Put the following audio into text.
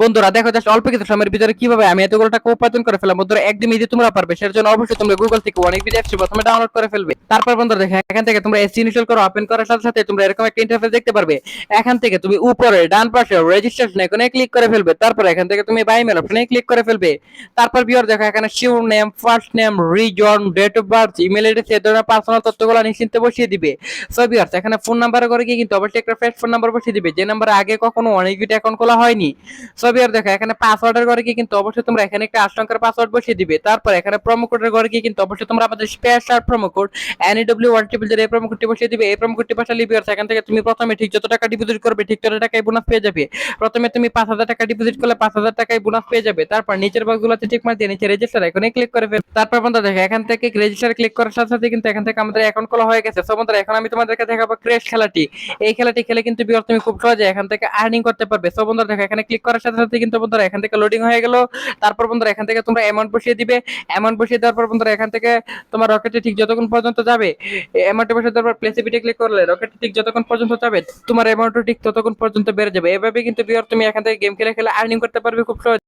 বন্ধুরা দেখো জাস্ট অল্প কিছু সময়ের ভিতরে কিভাবে আমি এতগুলো টাকা উপার্জন করে ফেলাম। বন্ধুরা একদম ইজি তোমরা পারবে, সেটার জন্য অবশ্যই তোমরা গুগল থেকে অনেক ভিডিও অ্যাপস প্রথমে ডাউনলোড করে ফেলবে। তারপর বন্ধুরা দেখো এখান থেকে তোমরা এসি ইনস্টল করো, ওপেন করার সাথে সাথে তোমরা এরকম একটা ইন্টারফেস দেখতে পারবে। এখান থেকে তুমি উপরে ডান পাশে রেজিস্ট্রেশন এখানে ক্লিক করে ফেলবে। তারপর এখান থেকে তুমি বাই মেল অপশনে ক্লিক করে ফেলবে। তারপর ভিউয়ার দেখো এখানে surname, first name, reason, date of birth, email address, এই ধরনের পার্সোনাল তথ্যগুলো নিশ্চিন্তে বসিয়ে দিবে। সো ভিউয়ার্স এখানে ফোন নাম্বার করে গিয়ে কিন্তু অবশ্যই একটা ফ্রেশ ফোন নাম্বার বসিয়ে দিবে, যে নাম্বারে আগে কখনো অনেক ভিডিও অ্যাকাউন্ট খোলা হয়নি। সো ভিউয়ার দেখো এখানে পাসওয়ার্ডের ঘরে গিয়ে কিন্তু অবশ্যই তোমরা এখানে একটা 8 অঙ্কের পাসওয়ার্ড বসিয়ে দিবে। তারপর এখানে প্রোমো কোডের ঘরে গিয়ে কিন্তু অবশ্যই তোমরা আমাদের স্পেশাল প্রোমো কোড NEW1 এই প্রোমো কোডটি বসিয়ে দিবে। এই প্রোমো কোডটি বসালে ভিউয়ার্স এখান থেকে তুমি প্রথমে ঠিক যত টাকা ডিপোজিট করবে ঠিক তত টাকায় বোনাস পেয়ে যাবে। প্রথমে তুমি 5000 টাকা ডিপোজিট করলে 5000 টাকায় বোনাস পেয়ে যাবে। তারপর নিচের বক্সগুলোতে টিক মার দিয়ে নিচে রেজিস্টার আইকনে ক্লিক করে ফেল। তারপর বন্ধুরা দেখো এখান থেকে রেজিস্টার ক্লিক করার সাথে সাথে কিন্তু এখান থেকে আমাদের অ্যাকাউন্ট খোলা হয়ে গেছে। সো বন্ধুরা এখন আমি তোমাদেরকে দেখাবো ক্র্যাশ খেলাটি। এই খেলাটি খেলে কিন্তু ভিউয়ার্স তুমি খুব সহজে এখান থেকে আর্নিং করতে পারবে। সো বন্ধুরা দেখো এখানে ক্লিক করার সাথে সাথে কিন্তু বন্ধুরা এখান থেকে লোডিং হয়ে গেল। তারপর বন্ধুরা এখান থেকে তোমরা অ্যামাউন্ট বসিয়ে দিবে। অ্যামাউন্ট বসিয়ে দেওয়ার পর বন্ধুরা এখান থেকে তোমার রকেটে ঠিক যতক্ষণ পর্যন্ত যাবে, অ্যামাউন্ট বসিয়ে দেওয়ার পর প্লেসে বিটে ক্লিক করলে রকেট ঠিক যতক্ষণ পর্যন্ত যাবে তোমার অ্যামাউন্ট ঠিক ততক্ষণ পর্যন্ত বেড়ে যাবে। এভাবে কিন্তু ভিউয়ার তুমি এখান থেকে গেম খেলে খেলে আর্নিং করতে পারবে খুব সহজ।